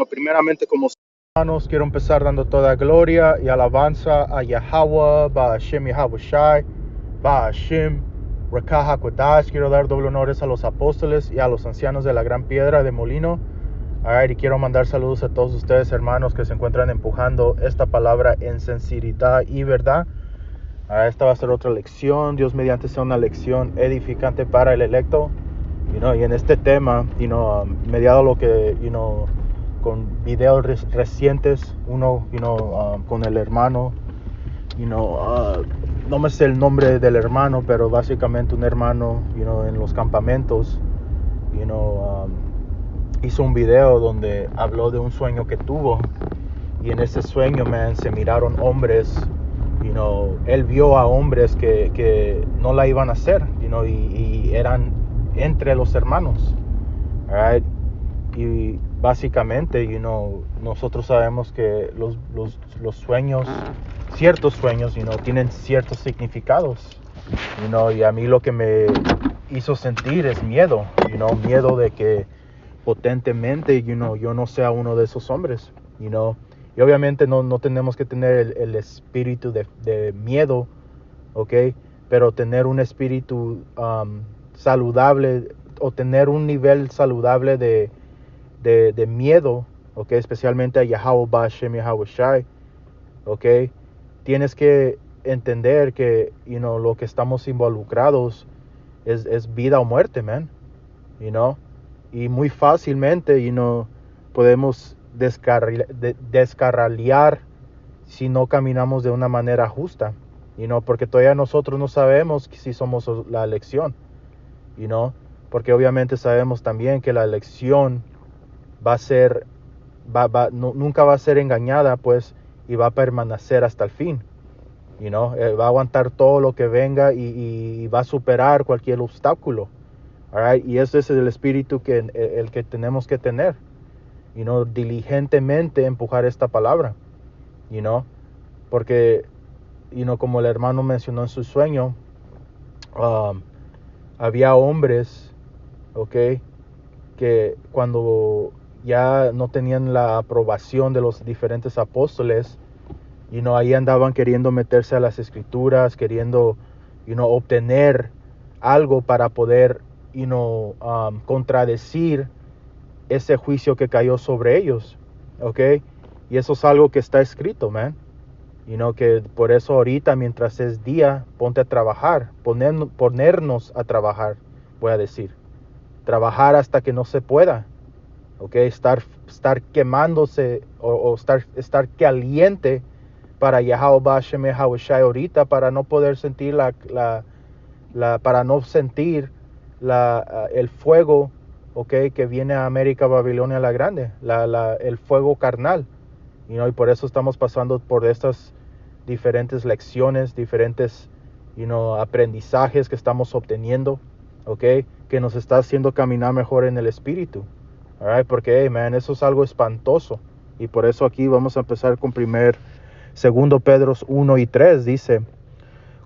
Primeramente como hermanos, quiero empezar dando toda gloria y alabanza a Yahweh, Ba'ashem Yahawashi, Ba'ashem, Rekaha Kodash. Quiero dar doble honores a los apóstoles y a los ancianos de la gran piedra de molino. Y quiero mandar saludos a todos ustedes, hermanos, que se encuentran empujando esta palabra en sinceridad y verdad. Esta va a ser otra lección. Dios mediante sea una lección edificante para el electo. Y en este tema, mediado lo que, con videos recientes, con el hermano, no me sé el nombre del hermano, pero básicamente un hermano, en los campamentos, hizo un video donde habló de un sueño que tuvo, y en ese sueño, se miraron hombres, él vio a hombres que no la iban a hacer, y eran entre los hermanos, right? Y básicamente, nosotros sabemos que los sueños, ciertos sueños, tienen ciertos significados, y a mí lo que me hizo sentir es miedo, miedo de que potentemente, yo no sea uno de esos hombres, y obviamente no tenemos que tener el espíritu de miedo, ¿ok? Pero tener un espíritu saludable, o tener un nivel saludable de miedo, ¿ok? Especialmente a Yahweh Ba'ashem Yahawashi, ¿ok? Tienes que entender que, lo que estamos involucrados es vida o muerte, man, y muy fácilmente, podemos descarrilar si no caminamos de una manera justa, porque todavía nosotros no sabemos si somos la elección, porque obviamente sabemos también que la elección va a ser, nunca va a ser engañada, pues, y va a permanecer hasta el fin, va a aguantar todo lo que venga y va a superar cualquier obstáculo, right? Y ese es el espíritu el que tenemos que tener, diligentemente empujar esta palabra, porque, como el hermano mencionó en su sueño, había hombres, ¿ok?, que cuando ya no tenían la aprobación de los diferentes apóstoles, ahí andaban queriendo meterse a las escrituras, queriendo, obtener algo para poder, contradecir ese juicio que cayó sobre ellos, ¿ok? Y eso es algo que está escrito, man. Que por eso ahorita, mientras es día, ponte a trabajar, ponernos a trabajar, voy a decir. Trabajar hasta que no se pueda, ¿ok? Estar quemándose o estar caliente para Yahweh Ba'ashem Yahawashi ahorita, para no poder sentir para no sentir el fuego, ¿ok?, que viene a América Babilonia la Grande, el fuego carnal, y por eso estamos pasando por estas diferentes lecciones, diferentes, aprendizajes que estamos obteniendo, ¿ok?, que nos está haciendo caminar mejor en el espíritu, alright, porque, eso es algo espantoso, y por eso aquí vamos a empezar con segundo Pedro 1 y 3, dice: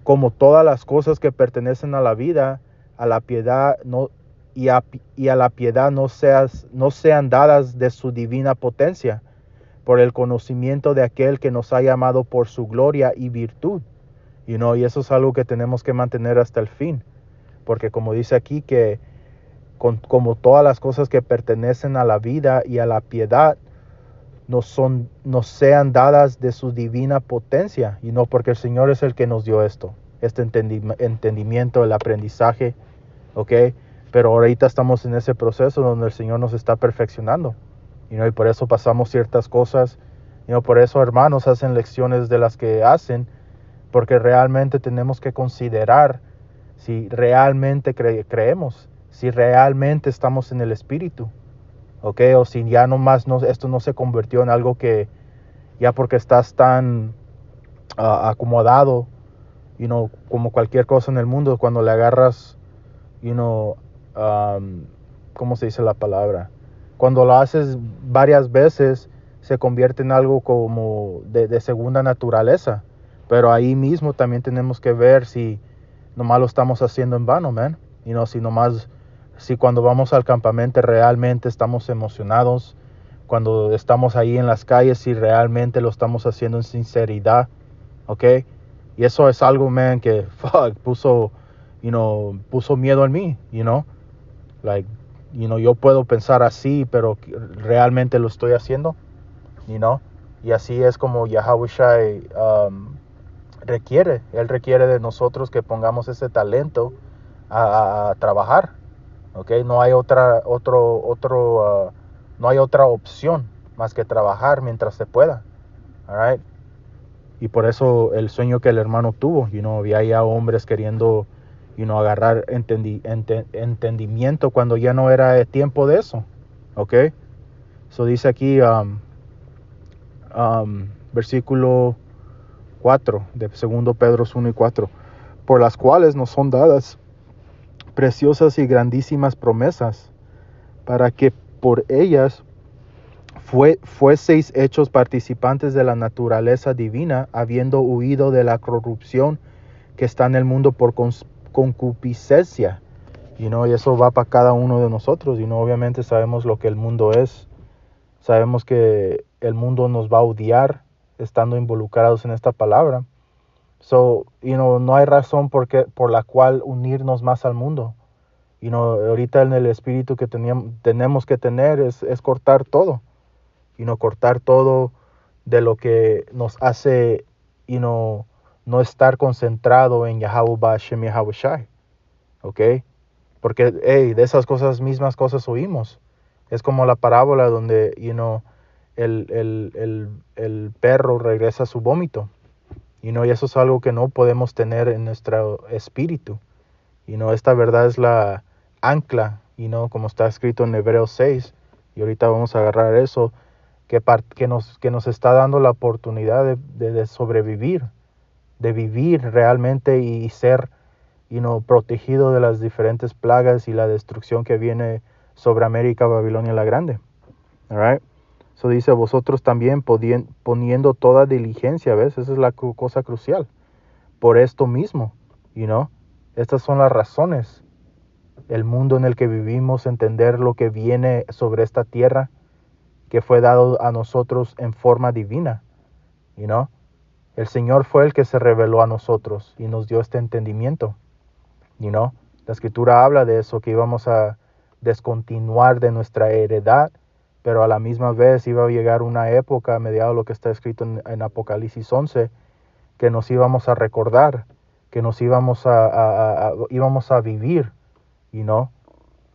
como todas las cosas que pertenecen a la vida, a la piedad y a la piedad no sean dadas de su divina potencia, por el conocimiento de aquel que nos ha llamado por su gloria y virtud. Y eso es algo que tenemos que mantener hasta el fin, porque como dice aquí, que como todas las cosas que pertenecen a la vida y a la piedad no sean dadas de su divina potencia, porque el Señor es el que nos dio este entendimiento, el aprendizaje, ¿ok? Pero ahorita estamos en ese proceso donde el Señor nos está perfeccionando, y por eso pasamos ciertas cosas, por eso, hermanos, hacen lecciones de las que hacen, porque realmente tenemos que considerar si realmente creemos, si realmente estamos en el Espíritu, ¿ok? O si ya nomás esto no se convirtió en algo que ya porque estás tan acomodado, como cualquier cosa en el mundo, cuando le agarras, ¿cómo se dice la palabra? Cuando lo haces varias veces, se convierte en algo como de segunda naturaleza. Pero ahí mismo también tenemos que ver si nomás lo estamos haciendo en vano, man. Si cuando vamos al campamento realmente estamos emocionados, cuando estamos ahí en las calles, si realmente lo estamos haciendo en sinceridad, ¿ok? Y eso es algo, man, que puso miedo en mí, like, yo puedo pensar así, pero realmente lo estoy haciendo, you know. Y así es como Yahushua Él requiere de nosotros que pongamos ese talento a trabajar, ¿ok? No hay no hay otra opción más que trabajar mientras se pueda, all right? Y por eso el sueño que el hermano tuvo, había ya hombres queriendo, agarrar entendimiento cuando ya no era tiempo de eso, ¿ok? Eso dice aquí, versículo 4 de 2 Pedro 1:4, por las cuales nos son dadas preciosas y grandísimas promesas, para que por ellas fueseis hechos participantes de la naturaleza divina, habiendo huido de la corrupción que está en el mundo por concupiscencia. Y eso va para cada uno de nosotros. Obviamente sabemos lo que el mundo es. Sabemos que el mundo nos va a odiar estando involucrados en esta palabra. So, no hay razón por la cual unirnos más al mundo. Ahorita en el espíritu que tenemos que tener es cortar todo. Cortar todo de lo que nos hace, no estar concentrado en Yahweh Hashem Yahushai. ¿Ok? Porque, de esas mismas cosas oímos. Es como la parábola donde, el perro regresa a su vómito. Y eso es algo que no podemos tener en nuestro espíritu. Esta verdad es la ancla, como está escrito en Hebreos 6. Y ahorita vamos a agarrar eso, que nos está dando la oportunidad de sobrevivir, de vivir realmente y ser, protegido de las diferentes plagas y la destrucción que viene sobre América, Babilonia la Grande. All right? So dice, vosotros también poniendo toda diligencia, ¿ves? Esa es la cosa crucial. Por esto mismo, estas son las razones. El mundo en el que vivimos, entender lo que viene sobre esta tierra, que fue dado a nosotros en forma divina, El Señor fue el que se reveló a nosotros y nos dio este entendimiento, La Escritura habla de eso, que íbamos a descontinuar de nuestra heredad, pero a la misma vez iba a llegar una época, a mediados de lo que está escrito en Apocalipsis 11, que nos íbamos a recordar, que nos íbamos a vivir,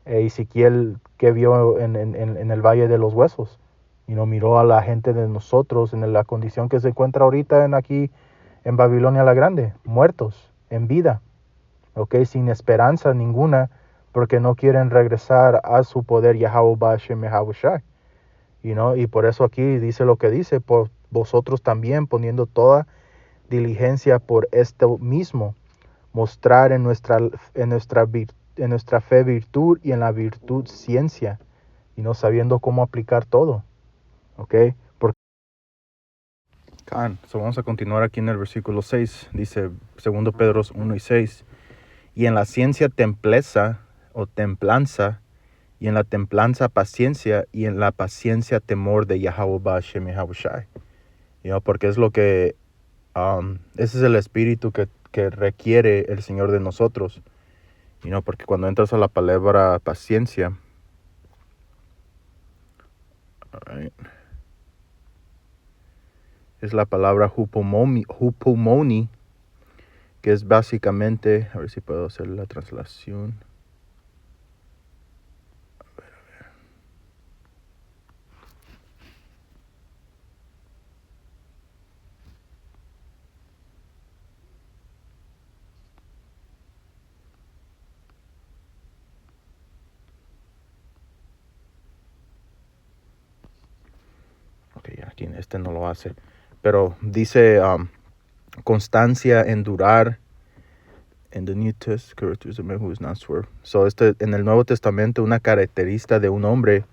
Ezequiel, que vio en el Valle de los Huesos, miró a la gente de nosotros en la condición que se encuentra ahorita aquí en Babilonia la Grande, muertos en vida, sin esperanza ninguna, porque no quieren regresar a su poder Yahweh Hashem Yahushai, y por eso aquí dice lo que dice, por vosotros también poniendo toda diligencia por esto mismo, mostrar en nuestra fe virtud y en la virtud ciencia, sabiendo cómo aplicar todo, ¿ok? Vamos a continuar aquí en el versículo 6, dice 2 Pedro 1:6, y en la ciencia templeza o templanza, y en la templanza paciencia, y en la paciencia temor de Yahweh Hashem Yahushai, porque es lo que, ese es el espíritu que requiere el Señor de nosotros, porque cuando entras a la palabra paciencia, right, es la palabra hupomoni, que es básicamente, a ver si puedo hacer la traslación. Ok, aquí este no lo hace, pero dice constancia, endurar. En the New Testament, who is not swerve. So en el Nuevo Testamento, una característica de un hombre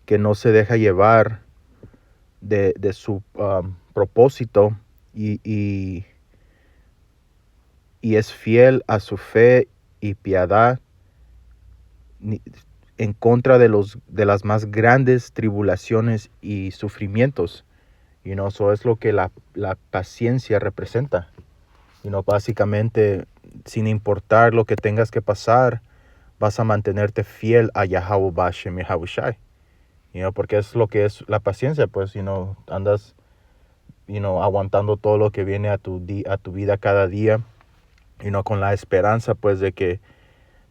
que no se deja llevar de su propósito y es fiel a su fe y piedad, en contra de las más grandes tribulaciones y sufrimientos. Eso es lo que la paciencia representa. Básicamente, sin importar lo que tengas que pasar, vas a mantenerte fiel a Yahweh Bashem Yahushai. Porque es lo que es la paciencia, pues, andas, aguantando todo lo que viene a tu vida cada día, con la esperanza, pues, de que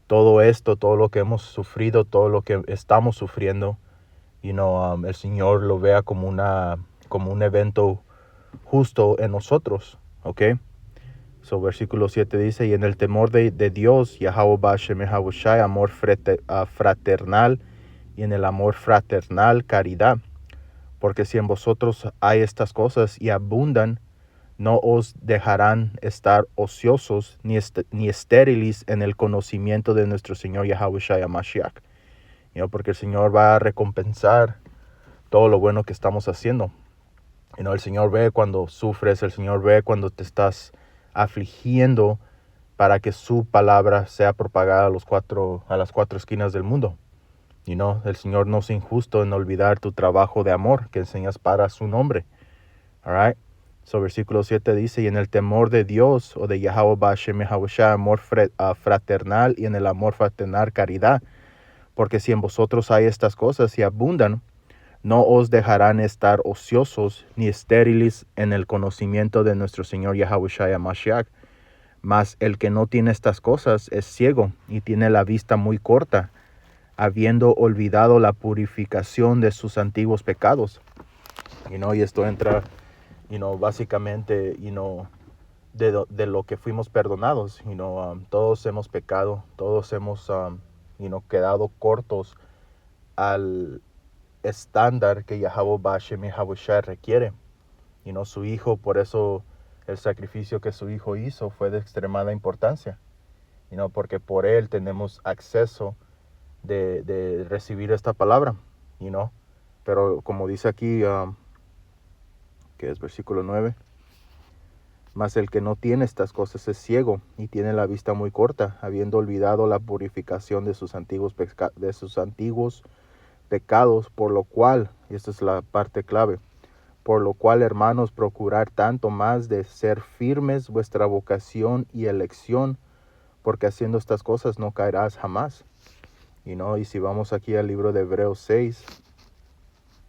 todo esto, todo lo que hemos sufrido, todo lo que estamos sufriendo, el Señor lo vea como un evento justo en nosotros, ¿ok? Versículo 7 dice, y en el temor de Dios, Yahweh Bashem Yahushai, amor fraternal, y en el amor fraternal, caridad. Porque si en vosotros hay estas cosas y abundan, no os dejarán estar ociosos ni estériles en el conocimiento de nuestro Señor Yahushua Mashiach. Porque el Señor va a recompensar todo lo bueno que estamos haciendo. El Señor ve cuando sufres, el Señor ve cuando te estás afligiendo para que su palabra sea propagada a las cuatro esquinas del mundo. El Señor no es injusto en olvidar tu trabajo de amor que enseñas para su nombre. All right. Versículo 7 dice, y en el temor de Dios o de Yahweh Bashem Yahushua, amor fraternal, y en el amor fraternal, caridad. Porque si en vosotros hay estas cosas y abundan, no os dejarán estar ociosos ni estériles en el conocimiento de nuestro Señor Yahushua Mashiach. Mas el que no tiene estas cosas es ciego y tiene la vista muy corta, habiendo olvidado la purificación de sus antiguos pecados. Y esto entra, básicamente, de lo que fuimos perdonados. Todos hemos pecado, todos hemos, quedado cortos al estándar que Yahweh Bashem Yahushua requiere. Su hijo, por eso el sacrificio que su hijo hizo fue de extremada importancia. Porque por él tenemos acceso de recibir esta palabra. Pero como dice aquí, que es versículo 9, mas el que no tiene estas cosas es ciego y tiene la vista muy corta, habiendo olvidado la purificación de sus antiguos pecados, por lo cual, y esta es la parte clave, por lo cual, hermanos, procurar tanto más de ser firmes vuestra vocación y elección, porque haciendo estas cosas no caerás jamás. Y si vamos aquí al libro de Hebreos 6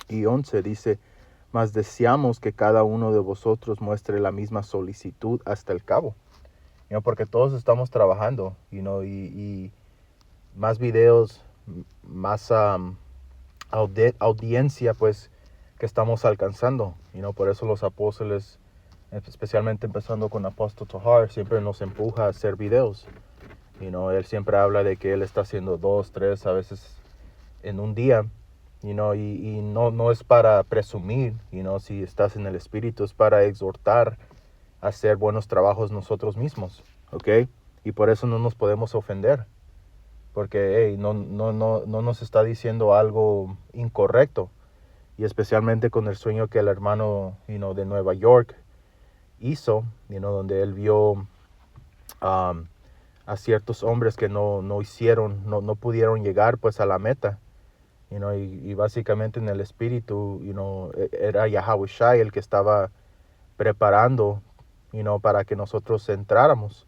y 11, dice, mas deseamos que cada uno de vosotros muestre la misma solicitud hasta el cabo. Porque todos estamos trabajando, y más videos, más audiencia, pues, que estamos alcanzando. Por eso los apóstoles, especialmente empezando con Apóstol Tahar, siempre nos empuja a hacer videos. Él siempre habla de que él está haciendo 2, 3, a veces en un día. Y no es para presumir, si estás en el Espíritu, es para exhortar a hacer buenos trabajos nosotros mismos, ¿ok? Y por eso no nos podemos ofender, porque no nos está diciendo algo incorrecto, y especialmente con el sueño que el hermano, de Nueva York hizo, donde él vio a ciertos hombres que no pudieron llegar, pues, a la meta. Y básicamente en el espíritu, era Yahushai el que estaba preparando, para que nosotros entráramos,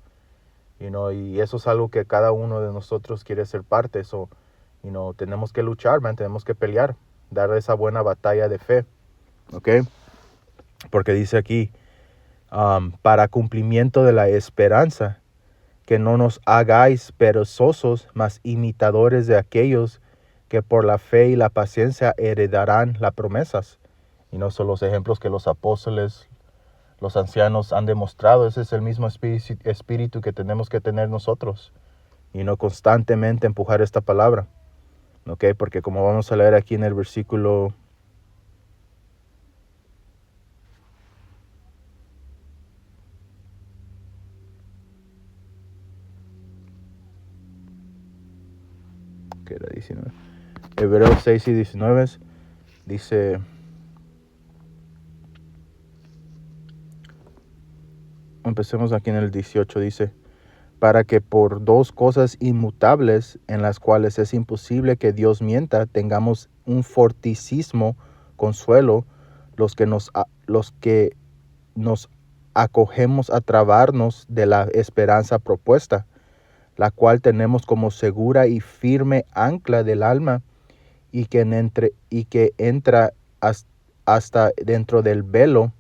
y eso es algo que cada uno de nosotros quiere ser parte. Eso, tenemos que luchar, man, tenemos que pelear, dar esa buena batalla de fe, ¿ok? Porque dice aquí, para cumplimiento de la esperanza, que no nos hagáis perezosos, mas imitadores de aquellos que por la fe y la paciencia heredarán las promesas. Son los ejemplos que los apóstoles, los ancianos han demostrado. Ese es el mismo espíritu que tenemos que tener nosotros. Constantemente empujar esta palabra. ¿Ok? Porque como vamos a leer aquí en el versículo 19. Hebreos 6 y 19 dice, empecemos aquí en el 18, dice, para que por dos cosas inmutables en las cuales es imposible que Dios mienta, tengamos un fortísimo consuelo los que nos acogemos a trabarnos de la esperanza propuesta, la cual tenemos como segura y firme ancla del alma y que entra hasta dentro del velo,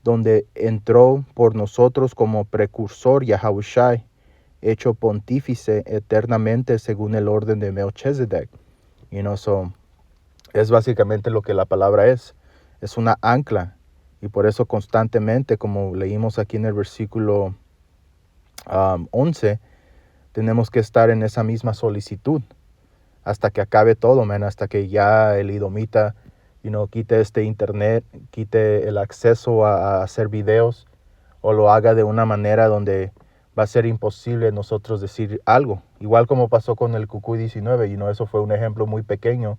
donde entró por nosotros como precursor Yahushai, hecho pontífice eternamente según el orden de Melchizedek. So, es básicamente lo que la palabra es una ancla. Y por eso constantemente, como leímos aquí en el versículo 11, tenemos que estar en esa misma solicitud hasta que acabe todo, man, hasta que ya el idomita, quite este internet, quite el acceso a hacer videos, o lo haga de una manera donde va a ser imposible nosotros decir algo. Igual como pasó con el Cucuy 19, eso fue un ejemplo muy pequeño,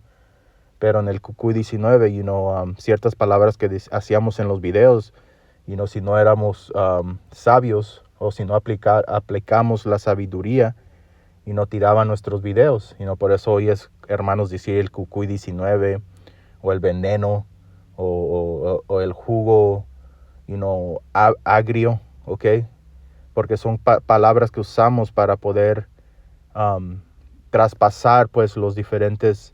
pero en el Cucuy 19, ciertas palabras que hacíamos en los videos, si no éramos sabios, o si no aplicamos la sabiduría, y no tiraban nuestros videos. Por eso hoy es, hermanos, decir el Cucuy 19, o el veneno, o el jugo, agrio, ¿ok? Porque son palabras que usamos para poder traspasar, pues, los diferentes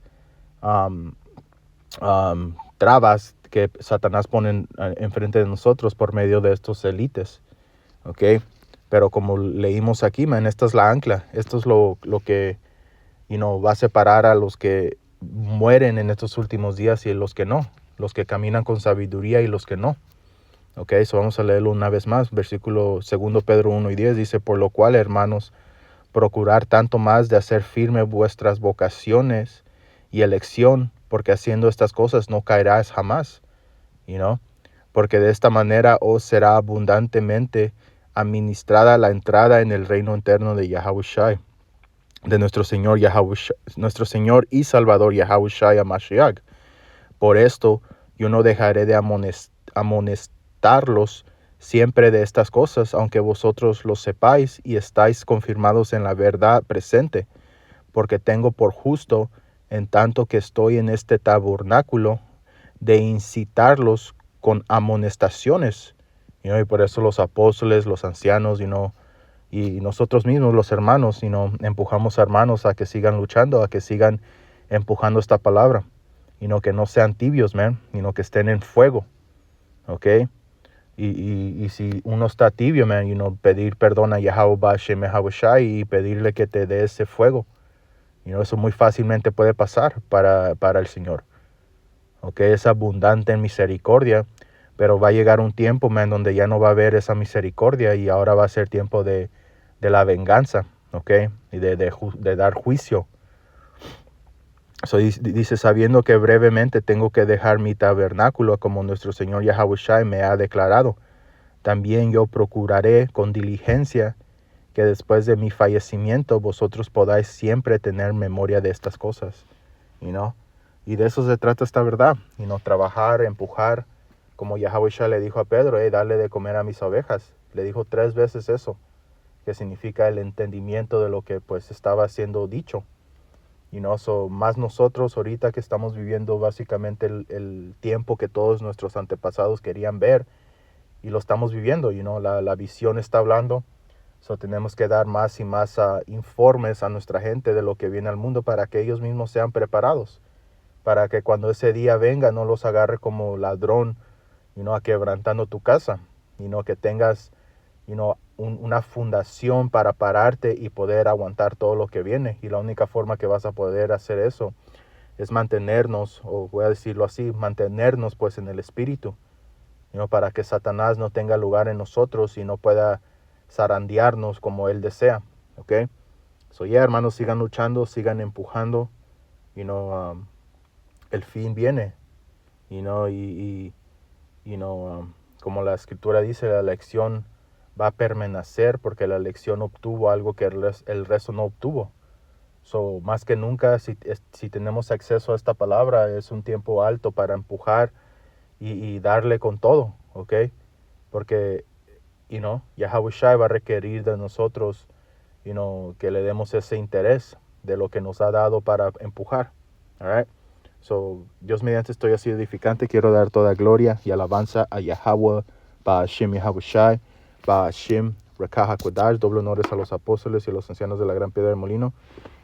trabas que Satanás pone enfrente de nosotros por medio de estos élites, ¿ok? Pero como leímos aquí, man, esta es la ancla. Esto es lo que va a separar a los que mueren en estos últimos días y los que no. Los que caminan con sabiduría y los que no. Ok, so vamos a leerlo una vez más. Versículo 2 Pedro 1:10 dice: por lo cual, hermanos, procurar tanto más de hacer firme vuestras vocaciones y elección, porque haciendo estas cosas no caerás jamás. Porque de esta manera os será abundantemente administrada la entrada en el reino eterno de Yahushai, de nuestro Señor y Salvador Yahushai HaMashiach. Por esto yo no dejaré de amonestarlos siempre de estas cosas, aunque vosotros lo sepáis y estáis confirmados en la verdad presente, porque tengo por justo, en tanto que estoy en este tabernáculo, de incitarlos con amonestaciones. Y por eso los apóstoles, los ancianos, y nosotros mismos, los hermanos, empujamos a hermanos a que sigan luchando, a que sigan empujando esta palabra, que no sean tibios, man, que estén en fuego, ¿ok? Y si uno está tibio, man, pedir perdón a Yahweh Shem Yahushai y pedirle que te dé ese fuego. Eso muy fácilmente puede pasar para el Señor. ¿Ok? Es abundante en misericordia, pero va a llegar un tiempo, man, donde ya no va a haber esa misericordia y ahora va a ser tiempo de la venganza, ¿ok? Y de dar juicio. So, dice, sabiendo que brevemente tengo que dejar mi tabernáculo como nuestro Señor Yahushai me ha declarado, también yo procuraré con diligencia que después de mi fallecimiento vosotros podáis siempre tener memoria de estas cosas, Y de eso se trata esta verdad, trabajar, empujar, como Yahushua le dijo a Pedro, darle de comer a mis ovejas. Le dijo 3 veces eso, que significa el entendimiento de lo que pues estaba siendo dicho. So, más nosotros ahorita que estamos viviendo básicamente el tiempo que todos nuestros antepasados querían ver, y lo estamos viviendo, la visión está hablando. So, tenemos que dar más y más informes a nuestra gente de lo que viene al mundo para que ellos mismos sean preparados, para que cuando ese día venga no los agarre como ladrón, quebrantando tu casa, que tengas, una fundación para pararte y poder aguantar todo lo que viene. Y la única forma que vas a poder hacer eso es mantenernos, o voy a decirlo así, mantenernos pues en el espíritu, para que Satanás no tenga lugar en nosotros y no pueda zarandearnos como él desea, ¿ok? So, hermanos, sigan luchando, sigan empujando, el fin viene, como la escritura dice, la elección va a permanecer porque la elección obtuvo algo que el resto no obtuvo. So, más que nunca, si tenemos acceso a esta palabra, es un tiempo alto para empujar y darle con todo, ¿ok? Porque, Yahushua va a requerir de nosotros que le demos ese interés de lo que nos ha dado para empujar. All right? So, Dios mediante estoy así edificante. Quiero dar toda gloria y alabanza a Yahweh, Ba'ashem Yahawashi, Ba'ashem Rekah HaKodash. Doble honores a los apóstoles y a los ancianos de la gran piedra del molino.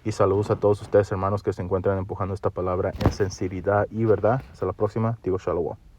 Y saludos a todos ustedes, hermanos, que se encuentran empujando esta palabra en sinceridad y verdad. Hasta la próxima. Digo Shalom.